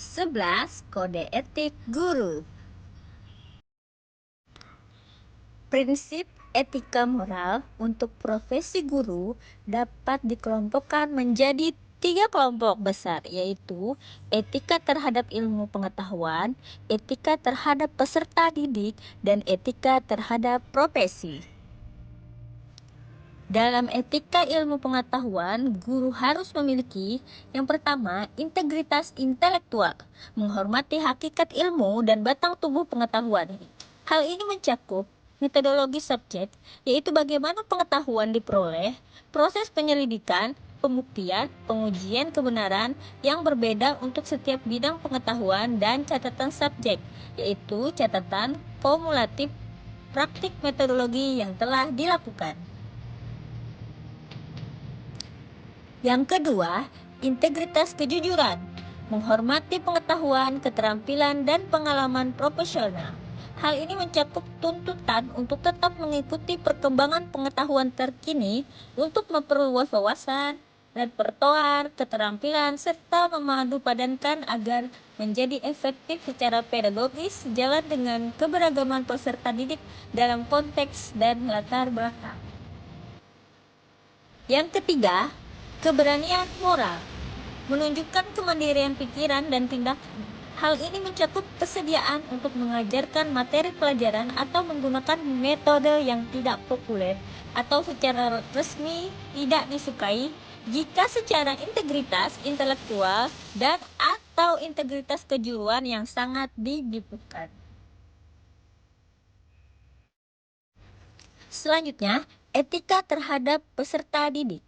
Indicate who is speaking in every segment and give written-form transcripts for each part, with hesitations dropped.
Speaker 1: 11. Kode etik guru. Prinsip etika moral untuk profesi guru dapat dikelompokkan menjadi 3 kelompok besar, yaitu etika terhadap ilmu pengetahuan, etika terhadap peserta didik, dan etika terhadap profesi. Dalam etika ilmu pengetahuan, guru harus memiliki yang pertama, integritas intelektual, menghormati hakikat ilmu dan batang tubuh pengetahuan. Hal ini mencakup metodologi subjek, yaitu bagaimana pengetahuan diperoleh, proses penyelidikan, pembuktian, pengujian kebenaran yang berbeda untuk setiap bidang pengetahuan, dan catatan subjek, yaitu catatan kumulatif praktik metodologi yang telah dilakukan. Yang kedua, integritas kejujuran, menghormati pengetahuan, keterampilan, dan pengalaman profesional. Hal ini mencakup tuntutan untuk tetap mengikuti perkembangan pengetahuan terkini untuk memperluas wawasan, repertoar, keterampilan, serta memadupadankan agar menjadi efektif secara pedagogis sejalan dengan keberagaman peserta didik dalam konteks dan latar belakang. Yang ketiga, keberanian moral, menunjukkan kemandirian pikiran dan tindakan. Hal ini mencakup kesediaan untuk mengajarkan materi pelajaran atau menggunakan metode yang tidak populer atau secara resmi tidak disukai jika secara integritas intelektual dan atau integritas kejuruan yang sangat dibutuhkan. Selanjutnya, etika terhadap peserta didik.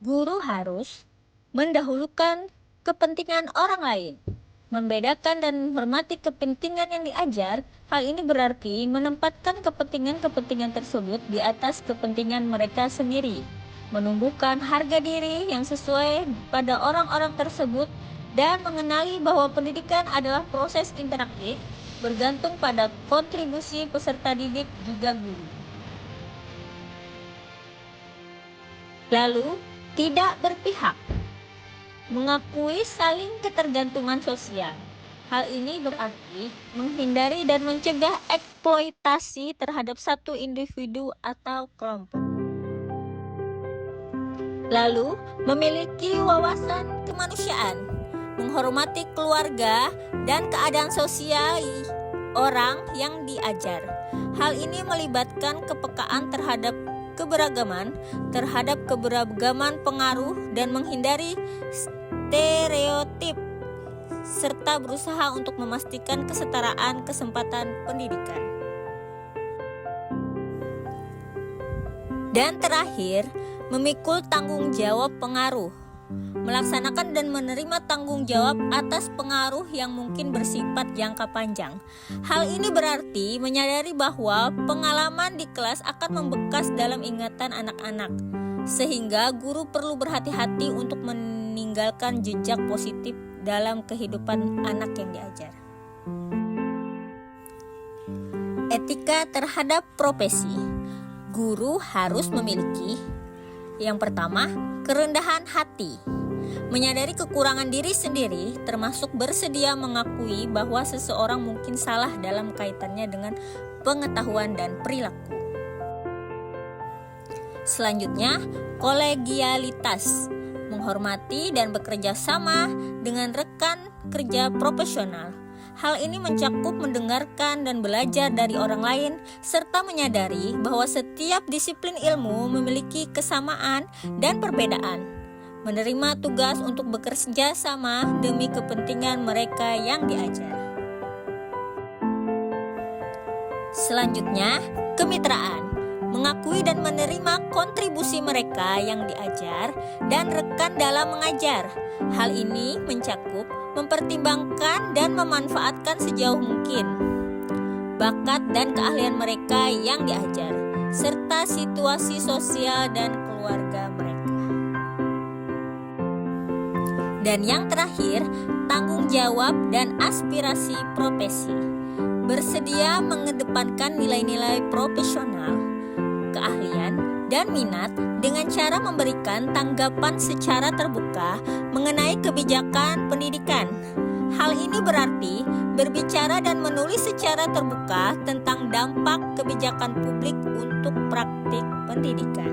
Speaker 1: Guru harus mendahulukan kepentingan orang lain, membedakan dan menghormati kepentingan yang diajar. Hal ini berarti menempatkan kepentingan-kepentingan tersebut di atas kepentingan mereka sendiri, menumbuhkan harga diri yang sesuai pada orang-orang tersebut, dan mengenali bahwa pendidikan adalah proses interaktif bergantung pada kontribusi peserta didik juga guru. Lalu, tidak berpihak, mengakui saling ketergantungan sosial. Hal ini berarti menghindari dan mencegah eksploitasi terhadap satu individu atau kelompok. Lalu, memiliki wawasan kemanusiaan, menghormati keluarga dan keadaan sosial orang yang diajar. Hal ini melibatkan kepekaan terhadap keberagaman pengaruh dan menghindari stereotip serta berusaha untuk memastikan kesetaraan kesempatan pendidikan. Dan terakhir, memikul tanggung jawab pengaruh, melaksanakan dan menerima tanggung jawab atas pengaruh yang mungkin bersifat jangka panjang. Hal ini berarti menyadari bahwa pengalaman di kelas akan membekas dalam ingatan anak-anak, sehingga guru perlu berhati-hati untuk meninggalkan jejak positif dalam kehidupan anak yang diajar. Etika terhadap profesi. Guru harus memiliki yang pertama, kerendahan hati, menyadari kekurangan diri sendiri, termasuk bersedia mengakui bahwa seseorang mungkin salah dalam kaitannya dengan pengetahuan dan perilaku. Selanjutnya, kolegialitas, menghormati dan bekerja sama dengan rekan kerja profesional. Hal ini mencakup mendengarkan dan belajar dari orang lain, serta menyadari bahwa setiap disiplin ilmu memiliki kesamaan dan perbedaan. Menerima tugas untuk bekerja sama demi kepentingan mereka yang diajar. Selanjutnya, kemitraan, mengakui dan menerima kontribusi mereka yang diajar dan rekan dalam mengajar. Hal ini mencakup mempertimbangkan dan memanfaatkan sejauh mungkin bakat dan keahlian mereka yang diajar, serta situasi sosial dan keluarga mereka. Dan yang terakhir, tanggung jawab dan aspirasi profesi. Bersedia mengedepankan nilai-nilai profesional, keahlian, dan minat dengan cara memberikan tanggapan secara terbuka mengenai kebijakan pendidikan. Hal Hal ini berarti berbicara dan menulis secara terbuka tentang dampak kebijakan publik untuk praktik pendidikan.